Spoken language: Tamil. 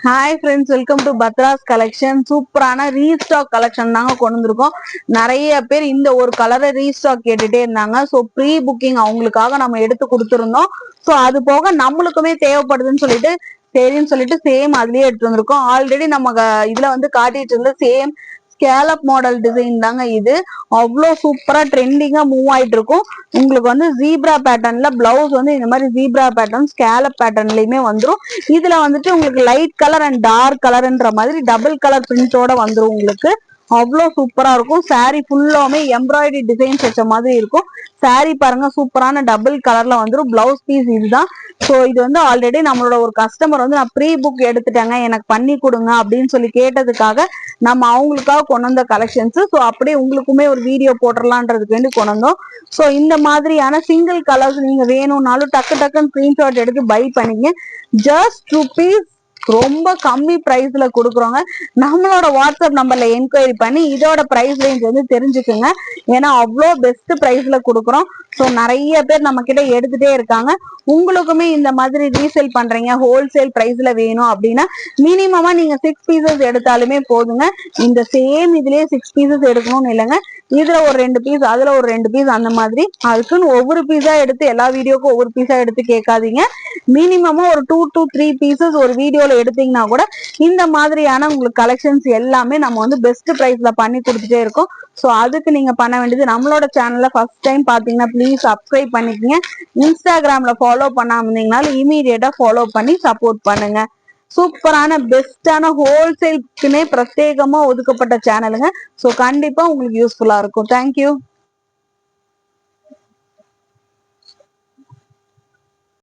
Hi friends, welcome to Pathras collection. சூப்பரான ரீஸ்டாக் கலெக்ஷன் தாங்க கொண்டு வந்திருக்கோம். நிறைய பேர் இந்த ஒரு கலரை ரீஸ்டாக் கேட்டுட்டே இருந்தாங்க. ஸோ ப்ரீ புக்கிங் அவங்களுக்காக நம்ம எடுத்து கொடுத்துருந்தோம். ஸோ அது போக நம்மளுக்குமே தேவைப்படுதுன்னு சொல்லிட்டு சரின்னு சொல்லிட்டு சேம் அதுலயே எடுத்து வந்திருக்கோம். ஆல்ரெடி நம்ம இதுல வந்து காட்டிட்டு இருந்த சேம் ஸ்கேலப் மாடல் டிசைன் தாங்க இது. அவ்வளோ சூப்பரா ட்ரெண்டிங்கா மூவ் ஆயிட்டு இருக்கும். உங்களுக்கு வந்து ஜீப்ரா பேட்டர்ன்ல பிளவுஸ் வந்து இந்த மாதிரி ஜீப்ரா பேட்டர்ன் ஸ்கேலப் பேட்டர்ன்லயுமே வந்துடும். இதுல வந்துட்டு உங்களுக்கு லைட் கலர் அண்ட் டார்க் கலர்ன்ற மாதிரி டபுள் கலர் பிரிண்டோட வந்துடும். உங்களுக்கு அவ்வளோ சூப்பரா இருக்கும். சாரி ஃபுல்லாமே எம்ப்ராய்டரி டிசைன்ஸ் வச்ச மாதிரி இருக்கும். சாரி பாருங்க, சூப்பரான டபுள் கலர்ல வந்துடும். பிளவுஸ் பீஸ் இதுதான். ஸோ இது வந்து ஆல்ரெடி நம்மளோட ஒரு கஸ்டமர் வந்து நான் ப்ரீ புக் எடுத்துட்டேங்க, எனக்கு பண்ணி கொடுங்க அப்படின்னு சொல்லி கேட்டதுக்காக நம்ம அவங்களுக்காக கொண்டு வந்த கலெக்ஷன்ஸ். ஸோ அப்படியே உங்களுக்குமே ஒரு வீடியோ போட்டுடலான்றதுக்கு வேண்டி கொண்டு வந்தோம். ஸோ இந்த மாதிரியான சிங்கிள் கலர்ஸ் நீங்க வேணும்னாலும் டக்கு டக்குன்னு ஸ்கிரீன்ஷாட் எடுத்து பை பண்ணிங்க. ஜஸ்ட் ருபீஸ் ரொம்ப கம்மி பிரைஸ்ல கொடுக்குறோங்க. நம்மளோட வாட்ஸ்அப் நம்பர்ல என்கொயரி பண்ணி இதோட பிரைஸ் ரேஞ்ச் வந்து தெரிஞ்சுக்குங்க. ஏன்னா அவ்வளோ பெஸ்ட் பிரைஸ்ல கொடுக்குறோம். ஸோ நிறைய பேர் நம்ம கிட்ட எடுத்துட்டே இருக்காங்க. உங்களுக்குமே இந்த மாதிரி ரீசேல் பண்றீங்க, ஹோல்சேல் பிரைஸ்ல வேணும் அப்படின்னா மினிமமா நீங்க 6 பீசஸ் எடுத்தாலுமே போதுங்க. இந்த சேம் இதுலயே 6 பீசஸ் எடுக்கணும்னு இல்லைங்க. இதுல ஒரு 2 பீஸ், அதுல ஒரு 2 பீஸ், அந்த மாதிரி அதுக்குன்னு ஒவ்வொரு பீஸா எடுத்து எல்லா வீடியோக்கும் ஒவ்வொரு பீஸா எடுத்து கேட்காதீங்க. மினிமமா ஒரு 2 to 3 பீசஸ் ஒரு வீடியோல எடுத்தீங்கன்னா கூட இந்த மாதிரியான உங்களுக்கு கலெக்ஷன்ஸ் எல்லாமே நம்ம வந்து பெஸ்ட் பிரைஸ்ல பண்ணி கொடுத்துட்டே இருக்கோம். ஸோ அதுக்கு நீங்க பண்ண வேண்டியது, நம்மளோட சேனல்ல ஃபர்ஸ்ட் டைம் பாத்தீங்கன்னா ப்ளீஸ் சப்ஸ்கிரைப் பண்ணிக்கங்க. இன்ஸ்டாகிராம்ல ஃபாலோ பண்ணாம இருந்தீங்கனாலும் இமீடியட்டா ஃபாலோ பண்ணி சப்போர்ட் பண்ணுங்க. சூப்பரான பெஸ்டான ஹோல்சேல்க்குன்னே பிரத்யேகமா ஒதுக்கப்பட்ட சேனலுங்க. ஸோ கண்டிப்பா உங்களுக்கு யூஸ்ஃபுல்லா இருக்கும். தேங்க்யூ.